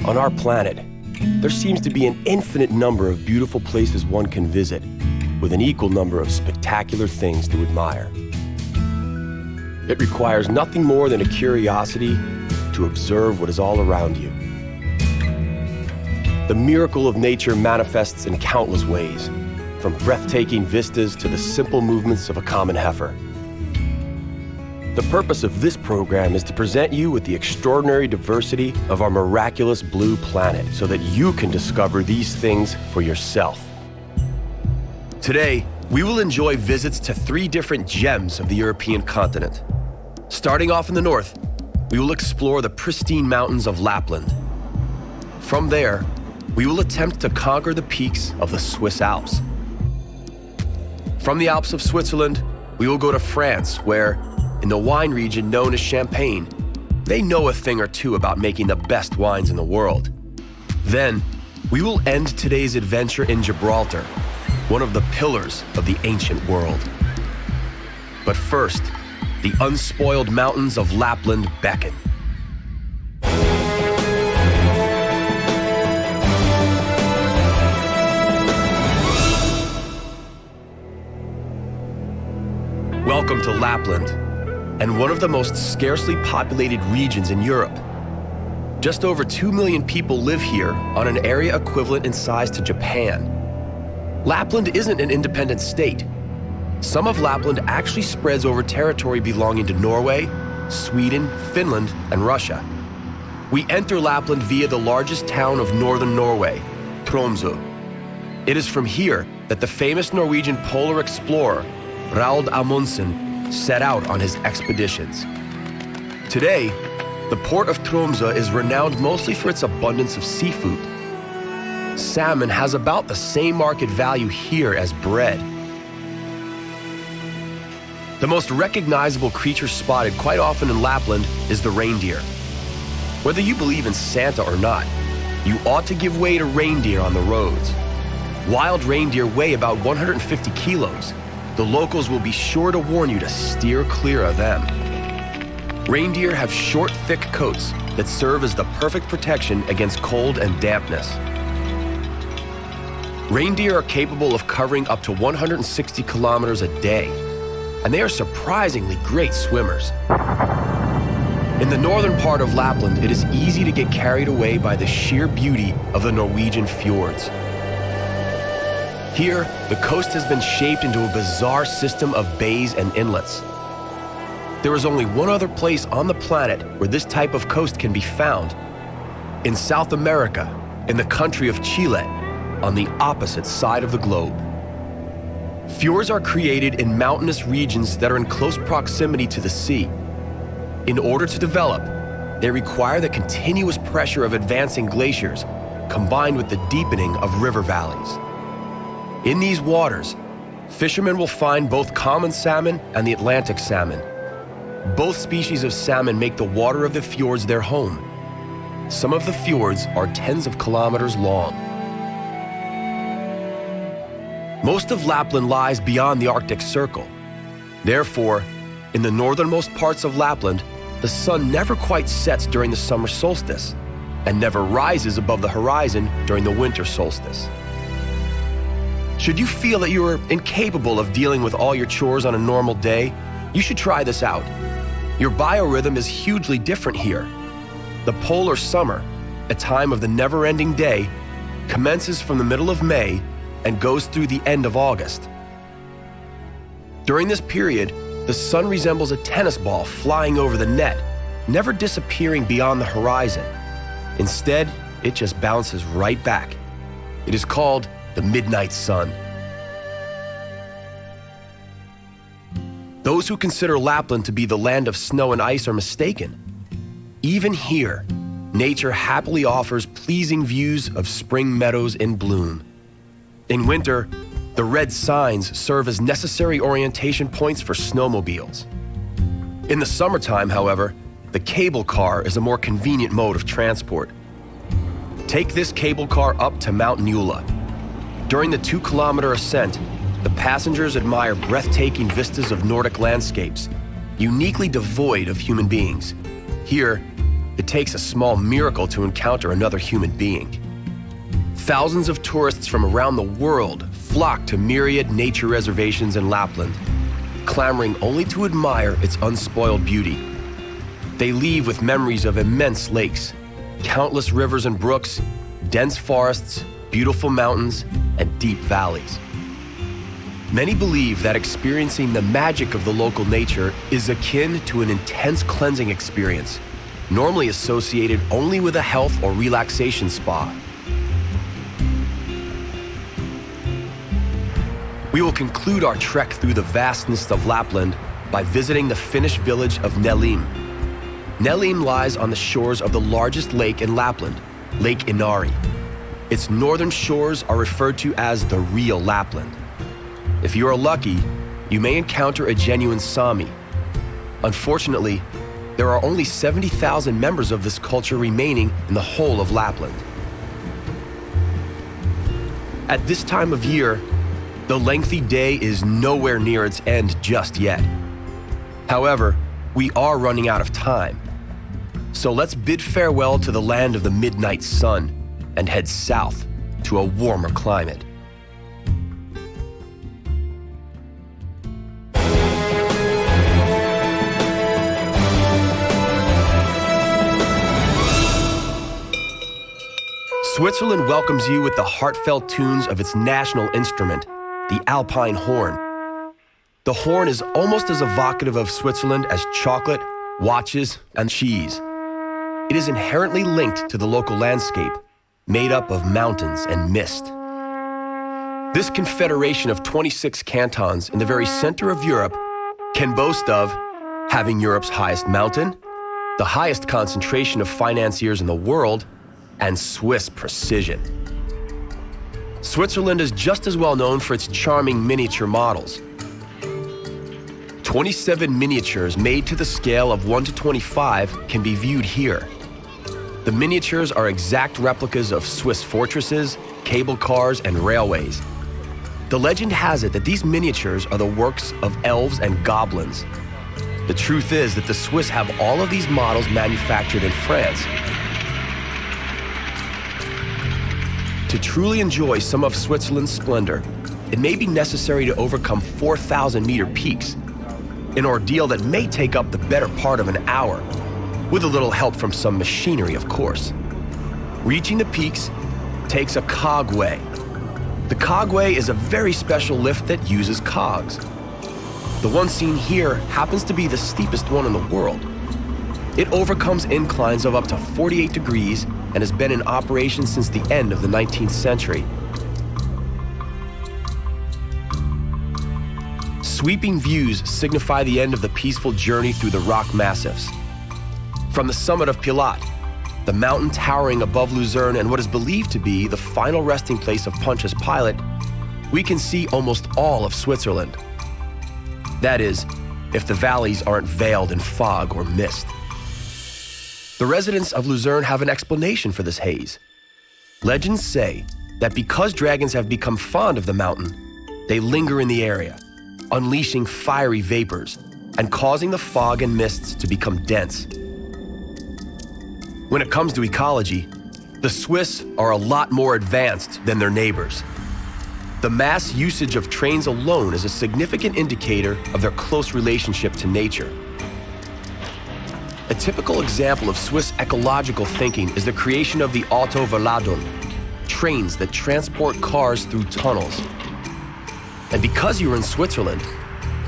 On our planet, there seems to be an infinite number of beautiful places one can visit, with an equal number of spectacular things to admire. It requires nothing more than a curiosity to observe what is all around you. The miracle of nature manifests in countless ways, from breathtaking vistas to the simple movements of a common heifer. The purpose of this program is to present you with the extraordinary diversity of our miraculous blue planet so that you can discover these things for yourself. Today, we will enjoy visits to 3 different gems of the European continent. Starting off in the north, we will explore the pristine mountains of Lapland. From there, we will attempt to conquer the peaks of the Swiss Alps. From the Alps of Switzerland, we will go to France, where, in the wine region known as Champagne, they know a thing or two about making the best wines in the world. Then, we will end today's adventure in Gibraltar, one of the pillars of the ancient world. But first, the unspoiled mountains of Lapland beckon. Welcome to Lapland, and one of the most scarcely populated regions in Europe. Just over 2 million people live here on an area equivalent in size to Japan. Lapland isn't an independent state. Some of Lapland actually spreads over territory belonging to Norway, Sweden, Finland, and Russia. We enter Lapland via the largest town of northern Norway, Tromsø. It is from here that the famous Norwegian polar explorer, Roald Amundsen, set out on his expeditions. Today, the port of Tromsø is renowned mostly for its abundance of seafood. Salmon has about the same market value here as bread. The most recognizable creature spotted quite often in Lapland is the reindeer. Whether you believe in Santa or not, you ought to give way to reindeer on the roads. Wild reindeer weigh about 150 kilos. The locals will be sure to warn you to steer clear of them. Reindeer have short, thick coats that serve as the perfect protection against cold and dampness. Reindeer are capable of covering up to 160 kilometers a day, and they are surprisingly great swimmers. In the northern part of Lapland, it is easy to get carried away by the sheer beauty of the Norwegian fjords. Here, the coast has been shaped into a bizarre system of bays and inlets. There is only one other place on the planet where this type of coast can be found: in South America, in the country of Chile, on the opposite side of the globe. Fjords are created in mountainous regions that are in close proximity to the sea. In order to develop, they require the continuous pressure of advancing glaciers, combined with the deepening of river valleys. In these waters, fishermen will find both common salmon and the Atlantic salmon. Both species of salmon make the water of the fjords their home. Some of the fjords are tens of kilometers long. Most of Lapland lies beyond the Arctic Circle. Therefore, in the northernmost parts of Lapland, the sun never quite sets during the summer solstice and never rises above the horizon during the winter solstice. Should you feel that you are incapable of dealing with all your chores on a normal day, you should try this out. Your biorhythm is hugely different here. The polar summer, a time of the never-ending day, commences from the middle of May and goes through the end of August. During this period, the sun resembles a tennis ball flying over the net, never disappearing beyond the horizon. Instead, it just bounces right back. It is called the midnight sun. Those who consider Lapland to be the land of snow and ice are mistaken. Even here, nature happily offers pleasing views of spring meadows in bloom. In winter, the red signs serve as necessary orientation points for snowmobiles. In the summertime, however, the cable car is a more convenient mode of transport. Take this cable car up to Mount Njula. During the 2-kilometer ascent, the passengers admire breathtaking vistas of Nordic landscapes, uniquely devoid of human beings. Here, it takes a small miracle to encounter another human being. Thousands of tourists from around the world flock to myriad nature reservations in Lapland, clamoring only to admire its unspoiled beauty. They leave with memories of immense lakes, countless rivers and brooks, dense forests, beautiful mountains, and deep valleys. Many believe that experiencing the magic of the local nature is akin to an intense cleansing experience, normally associated only with a health or relaxation spa. We will conclude our trek through the vastness of Lapland by visiting the Finnish village of Nelim. Nelim lies on the shores of the largest lake in Lapland, Lake Inari. Its northern shores are referred to as the real Lapland. If you are lucky, you may encounter a genuine Sami. Unfortunately, there are only 70,000 members of this culture remaining in the whole of Lapland. At this time of year, the lengthy day is nowhere near its end just yet. However, we are running out of time. So let's bid farewell to the land of the midnight sun and head south to a warmer climate. Switzerland welcomes you with the heartfelt tunes of its national instrument, the Alpine horn. The horn is almost as evocative of Switzerland as chocolate, watches, and cheese. It is inherently linked to the local landscape, made up of mountains and mist. This confederation of 26 cantons in the very center of Europe can boast of having Europe's highest mountain, the highest concentration of financiers in the world, and Swiss precision. Switzerland is just as well known for its charming miniature models. 27 miniatures made to the scale of 1 to 25 can be viewed here. The miniatures are exact replicas of Swiss fortresses, cable cars, and railways. The legend has it that these miniatures are the works of elves and goblins. The truth is that the Swiss have all of these models manufactured in France. To truly enjoy some of Switzerland's splendor, it may be necessary to overcome 4,000-meter peaks, an ordeal that may take up the better part of an hour, with a little help from some machinery, of course. Reaching the peaks takes a cogway. The cogway is a very special lift that uses cogs. The one seen here happens to be the steepest one in the world. It overcomes inclines of up to 48 degrees and has been in operation since the end of the 19th century. Sweeping views signify the end of the peaceful journey through the rock massifs. From the summit of Pilat, the mountain towering above Luzerne and what is believed to be the final resting place of Pontius Pilate, we can see almost all of Switzerland. That is, if the valleys aren't veiled in fog or mist. The residents of Luzerne have an explanation for this haze. Legends say that because dragons have become fond of the mountain, they linger in the area, unleashing fiery vapors and causing the fog and mists to become dense. When it comes to ecology, the Swiss are a lot more advanced than their neighbors. The mass usage of trains alone is a significant indicator of their close relationship to nature. A typical example of Swiss ecological thinking is the creation of the Autoverladung, trains that transport cars through tunnels. And because you're in Switzerland,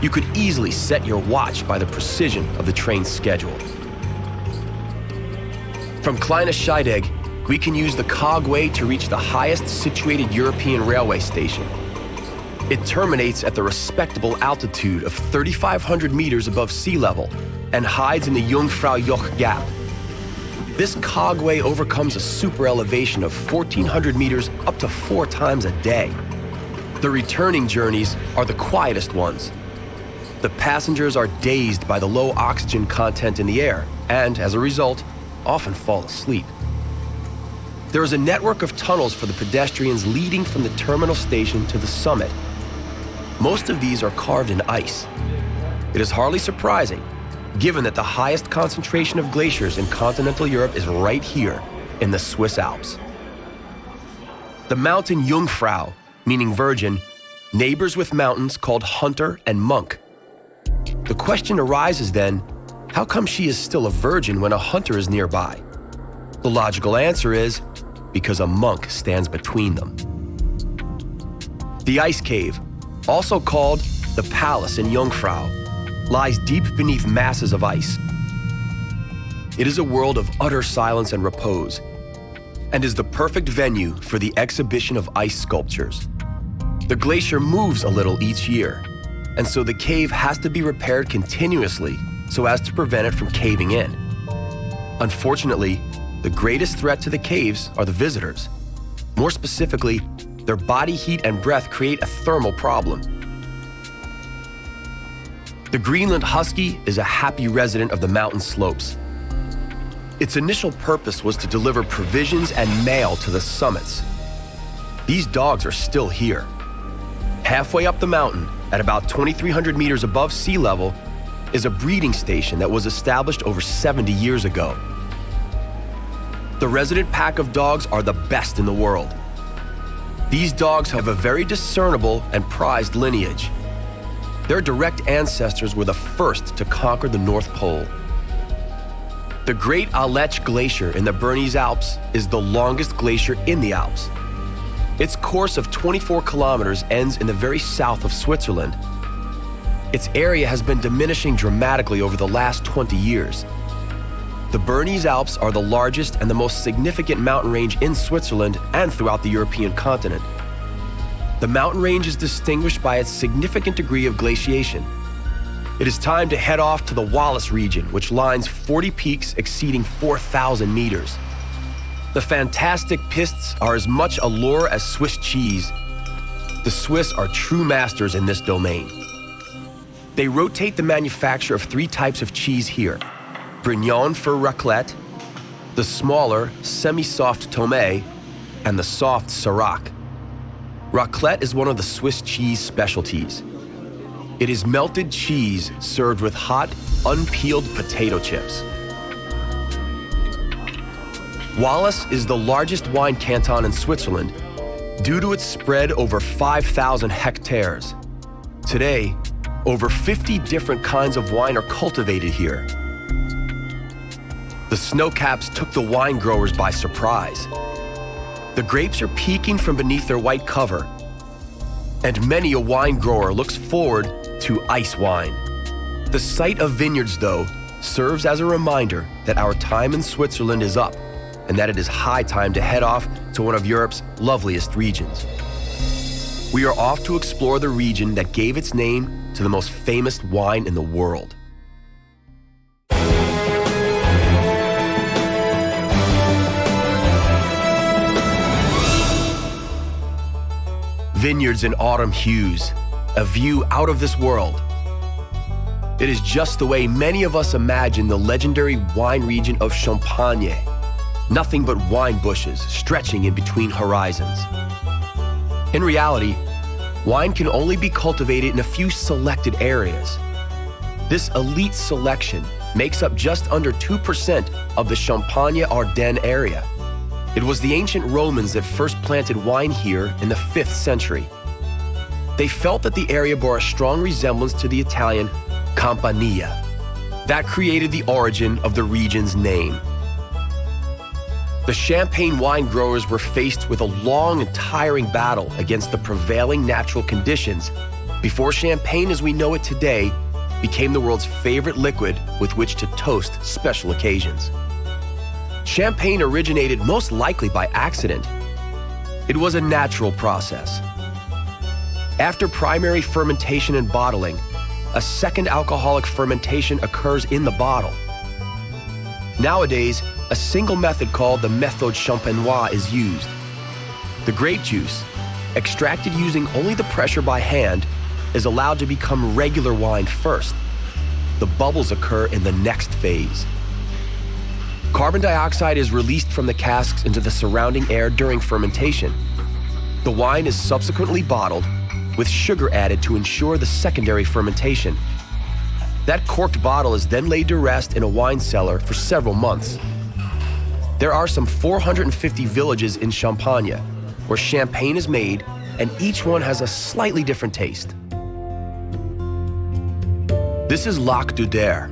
you could easily set your watch by the precision of the train's schedule. From Kleine Scheidegg, we can use the cogway to reach the highest situated European railway station. It terminates at the respectable altitude of 3,500 meters above sea level and hides in the Jungfraujoch Gap. This cogway overcomes a super elevation of 1,400 meters up to 4 times a day. The returning journeys are the quietest ones. The passengers are dazed by the low oxygen content in the air and, as a result, often fall asleep. There is a network of tunnels for the pedestrians leading from the terminal station to the summit. Most of these are carved in ice. It is hardly surprising, given that the highest concentration of glaciers in continental Europe is right here in the Swiss Alps. The mountain Jungfrau, meaning virgin, neighbors with mountains called Hunter and Monk. The question arises then, how come she is still a virgin when a hunter is nearby? The logical answer is, because a monk stands between them. The ice cave, also called the Palace in Jungfrau, lies deep beneath masses of ice. It is a world of utter silence and repose, and is the perfect venue for the exhibition of ice sculptures. The glacier moves a little each year, and so the cave has to be repaired continuously so as to prevent it from caving in. Unfortunately, the greatest threat to the caves are the visitors. More specifically, their body heat and breath create a thermal problem. The Greenland Husky is a happy resident of the mountain slopes. Its initial purpose was to deliver provisions and mail to the summits. These dogs are still here. Halfway up the mountain, at about 2,300 meters above sea level, is a breeding station that was established over 70 years ago. The resident pack of dogs are the best in the world. These dogs have a very discernible and prized lineage. Their direct ancestors were the first to conquer the North Pole. The Great Aletsch Glacier in the Bernese Alps is the longest glacier in the Alps. Its course of 24 kilometers ends in the very south of Switzerland. Its area has been diminishing dramatically over the last 20 years. The Bernese Alps are the largest and the most significant mountain range in Switzerland and throughout the European continent. The mountain range is distinguished by its significant degree of glaciation. It is time to head off to the Wallis region, which lines 40 peaks exceeding 4,000 meters. The fantastic pists are as much a lure as Swiss cheese. The Swiss are true masters in this domain. They rotate the manufacture of 3 types of cheese here: Brignon for raclette, the smaller, semi-soft Tome, and the soft Sirac. Raclette is one of the Swiss cheese specialties. It is melted cheese served with hot, unpeeled potato chips. Wallis is the largest wine canton in Switzerland due to its spread over 5,000 hectares. Today, over 50 different kinds of wine are cultivated here. The snowcaps took the wine growers by surprise. The grapes are peeking from beneath their white cover, and many a wine grower looks forward to ice wine. The sight of vineyards, though, serves as a reminder that our time in Switzerland is up, and that it is high time to head off to one of Europe's loveliest regions. We are off to explore the region that gave its name to the most famous wine in the world. Vineyards in autumn hues, a view out of this world. It is just the way many of us imagine the legendary wine region of Champagne. Nothing but wine bushes stretching in between horizons. In reality, wine can only be cultivated in a few selected areas. This elite selection makes up just under 2% of the Champagne-Ardenne area. It was the ancient Romans that first planted wine here in the 5th century. They felt that the area bore a strong resemblance to the Italian Campania. That created the origin of the region's name. The Champagne wine growers were faced with a long and tiring battle against the prevailing natural conditions before champagne as we know it today became the world's favorite liquid with which to toast special occasions. Champagne originated most likely by accident. It was a natural process. After primary fermentation and bottling, a second alcoholic fermentation occurs in the bottle. Nowadays, a single method called the méthode champenoise is used. The grape juice, extracted using only the pressure by hand, is allowed to become regular wine first. The bubbles occur in the next phase. Carbon dioxide is released from the casks into the surrounding air during fermentation. The wine is subsequently bottled, with sugar added to ensure the secondary fermentation. That corked bottle is then laid to rest in a wine cellar for several months. There are some 450 villages in Champagne where champagne is made, and each one has a slightly different taste. This is Lac du Der.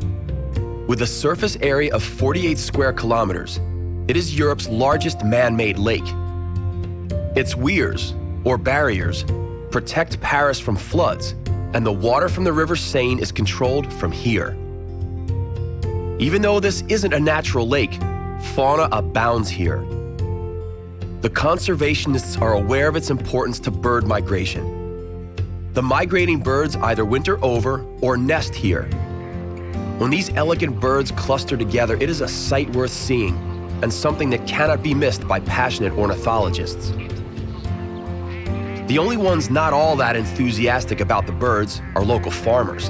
With a surface area of 48 square kilometers, it is Europe's largest man-made lake. Its weirs, or barriers, protect Paris from floods, and the water from the River Seine is controlled from here. Even though this isn't a natural lake, fauna abounds here. The conservationists are aware of its importance to bird migration. The migrating birds either winter over or nest here. When these elegant birds cluster together, it is a sight worth seeing and something that cannot be missed by passionate ornithologists. The only ones not all that enthusiastic about the birds are local farmers.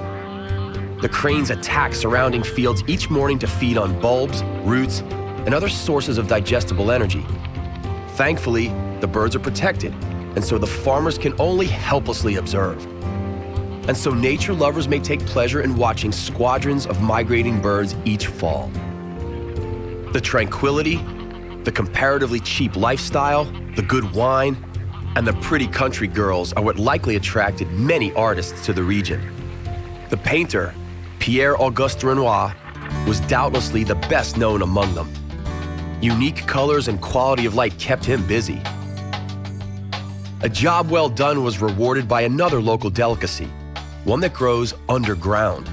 The cranes attack surrounding fields each morning to feed on bulbs, roots, and other sources of digestible energy. Thankfully, the birds are protected, and so the farmers can only helplessly observe. And so nature lovers may take pleasure in watching squadrons of migrating birds each fall. The tranquility, the comparatively cheap lifestyle, the good wine, and the pretty country girls are what likely attracted many artists to the region. The painter, Pierre-Auguste Renoir, was doubtlessly the best known among them. Unique colors and quality of light kept him busy. A job well done was rewarded by another local delicacy, one that grows underground.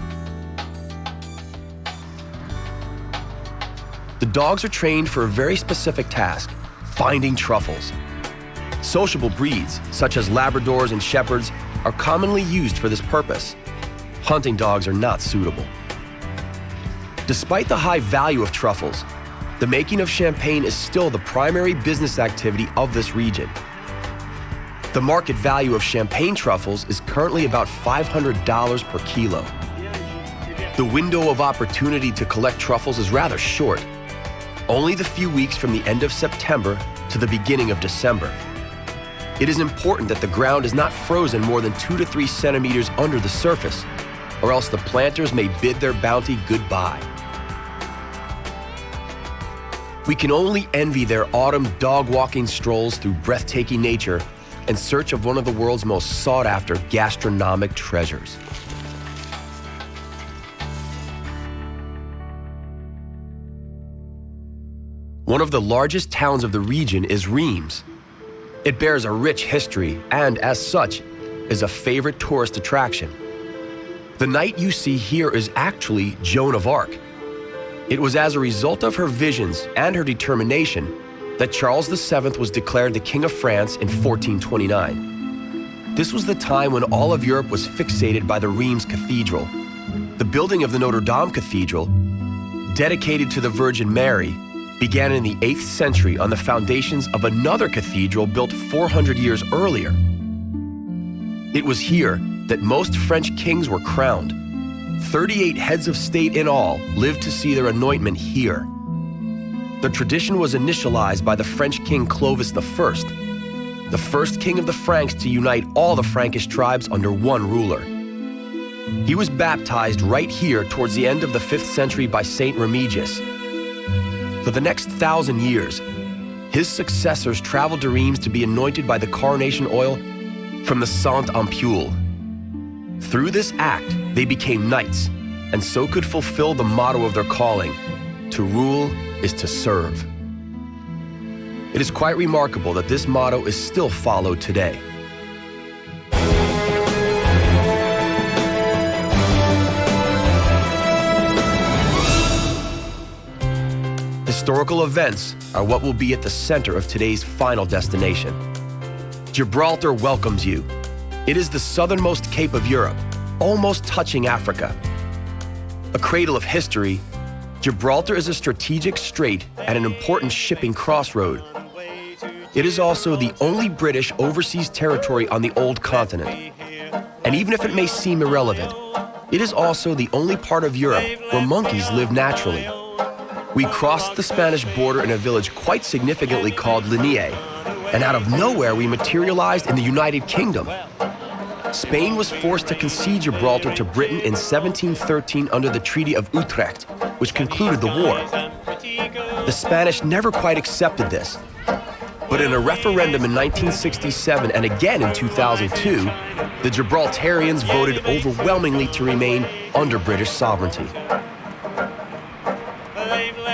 The dogs are trained for a very specific task, finding truffles. Sociable breeds, such as Labradors and Shepherds, are commonly used for this purpose. Hunting dogs are not suitable. Despite the high value of truffles, the making of champagne is still the primary business activity of this region. The market value of champagne truffles is currently about $500 per kilo. The window of opportunity to collect truffles is rather short, only the few weeks from the end of September to the beginning of December. It is important that the ground is not frozen more than 2 to 3 centimeters under the surface, or else the planters may bid their bounty goodbye. We can only envy their autumn dog-walking strolls through breathtaking nature in search of one of the world's most sought-after gastronomic treasures. One of the largest towns of the region is Reims. It bears a rich history and, as such, is a favorite tourist attraction. The knight you see here is actually Joan of Arc. It was as a result of her visions and her determination that Charles VII was declared the King of France in 1429. This was the time when all of Europe was fixated by the Reims Cathedral. The building of the Notre Dame Cathedral, dedicated to the Virgin Mary, began in the 8th century on the foundations of another cathedral built 400 years earlier. It was here that most French kings were crowned. 38 heads of state in all lived to see their anointment here. The tradition was initialized by the French king Clovis I, the first king of the Franks to unite all the Frankish tribes under one ruler. He was baptized right here towards the end of the 5th century by Saint Remigius. For the next 1,000 years, his successors traveled to Reims to be anointed by the coronation oil from the Sainte Ampoule. Through this act, they became knights, and so could fulfill the motto of their calling: to rule is to serve. It is quite remarkable that this motto is still followed today. Historical events are what will be at the center of today's final destination. Gibraltar welcomes you. It is the southernmost cape of Europe, almost touching Africa. A cradle of history, Gibraltar is a strategic strait at an important shipping crossroad. It is also the only British overseas territory on the old continent. And even if it may seem irrelevant, it is also the only part of Europe where monkeys live naturally. We crossed the Spanish border in a village quite significantly called Ligny, and out of nowhere we materialized in the United Kingdom. Spain was forced to concede Gibraltar to Britain in 1713 under the Treaty of Utrecht, which concluded the war. The Spanish never quite accepted this, but in a referendum in 1967 and again in 2002, the Gibraltarians voted overwhelmingly to remain under British sovereignty.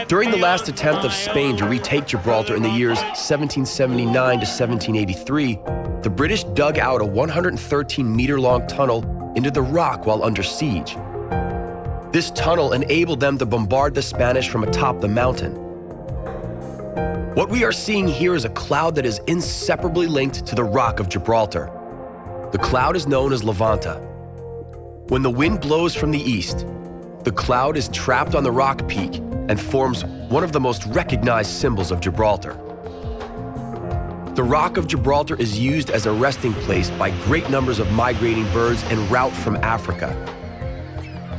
During the last attempt of Spain to retake Gibraltar in the years 1779 to 1783, the British dug out a 113-meter-long tunnel into the rock while under siege. This tunnel enabled them to bombard the Spanish from atop the mountain. What we are seeing here is a cloud that is inseparably linked to the Rock of Gibraltar. The cloud is known as Levanta. When the wind blows from the east, the cloud is trapped on the rock peak and forms one of the most recognized symbols of Gibraltar. The Rock of Gibraltar is used as a resting place by great numbers of migrating birds en route from Africa.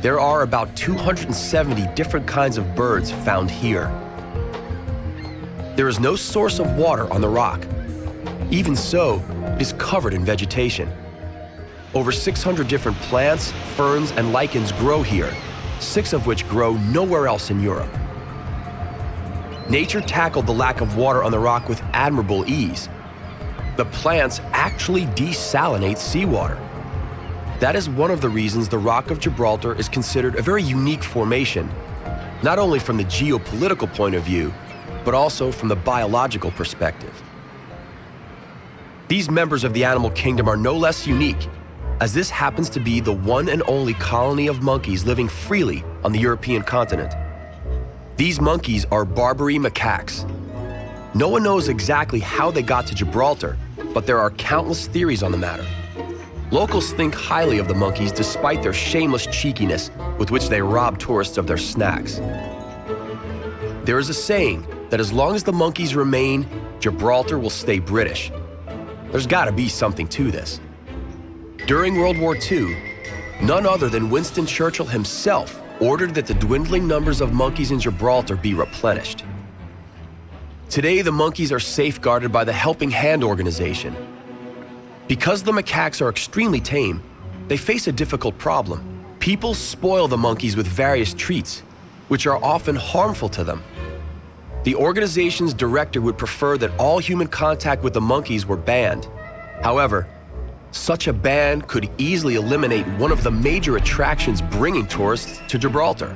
There are about 270 different kinds of birds found here. There is no source of water on the rock. Even so, it is covered in vegetation. Over 600 different plants, ferns, and lichens grow here, 6 of which grow nowhere else in Europe. Nature tackled the lack of water on the rock with admirable ease. The plants actually desalinate seawater. That is one of the reasons the Rock of Gibraltar is considered a very unique formation, not only from the geopolitical point of view, but also from the biological perspective. These members of the animal kingdom are no less unique, as this happens to be the one and only colony of monkeys living freely on the European continent. These monkeys are Barbary macaques. No one knows exactly how they got to Gibraltar, but there are countless theories on the matter. Locals think highly of the monkeys despite their shameless cheekiness with which they rob tourists of their snacks. There is a saying that as long as the monkeys remain, Gibraltar will stay British. There's gotta be something to this. During World War II, none other than Winston Churchill himself ordered that the dwindling numbers of monkeys in Gibraltar be replenished. Today, the monkeys are safeguarded by the Helping Hand organization. Because the macaques are extremely tame, they face a difficult problem. People spoil the monkeys with various treats, which are often harmful to them. The organization's director would prefer that all human contact with the monkeys were banned. However, such a ban could easily eliminate one of the major attractions bringing tourists to Gibraltar.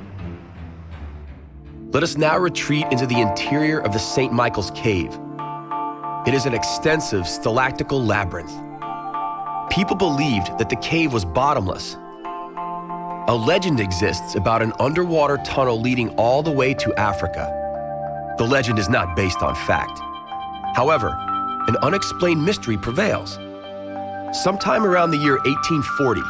Let us now retreat into the interior of the St. Michael's Cave. It is an extensive stalactical labyrinth. People believed that the cave was bottomless. A legend exists about an underwater tunnel leading all the way to Africa. The legend is not based on fact. However, an unexplained mystery prevails. Sometime around the year 1840,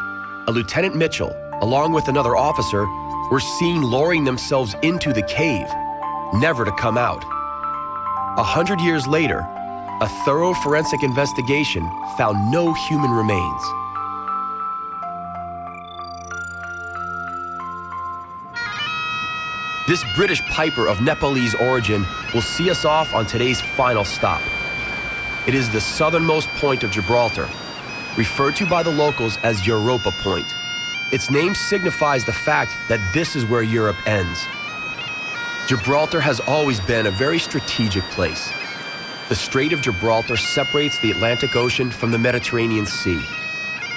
a Lieutenant Mitchell, along with another officer, were seen lowering themselves into the cave, never to come out. 100 years later, a thorough forensic investigation found no human remains. This British piper of Nepalese origin will see us off on today's final stop. It is the southernmost point of Gibraltar, referred to by the locals as Europa Point. Its name signifies the fact that this is where Europe ends. Gibraltar has always been a very strategic place. The Strait of Gibraltar separates the Atlantic Ocean from the Mediterranean Sea.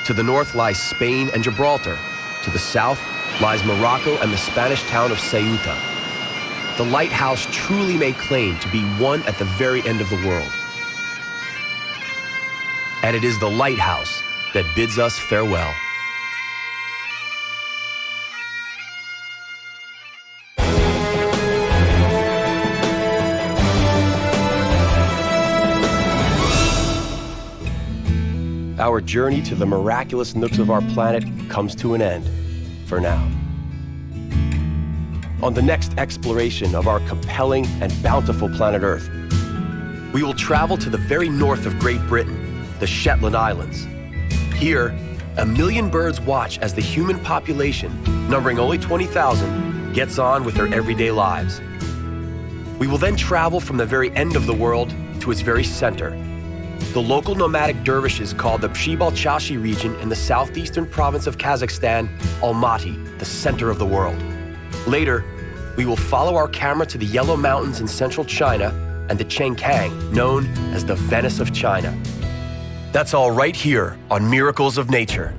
To the north lies Spain and Gibraltar. To the south lies Morocco and the Spanish town of Ceuta. The lighthouse truly may claim to be one at the very end of the world. And it is the lighthouse that bids us farewell. Our journey to the miraculous nooks of our planet comes to an end, for now. On the next exploration of our compelling and bountiful planet Earth, we will travel to the very north of Great Britain, the Shetland Islands. Here, 1 million birds watch as the human population, numbering only 20,000, gets on with their everyday lives. We will then travel from the very end of the world to its very center, The local nomadic dervishes called the Pshi-Balchashi region in the southeastern province of Kazakhstan Almaty, the center of the world. Later, we will follow our camera to the Yellow Mountains in central China and the Chengkang, known as the Venice of China. That's all right here on Miracles of Nature.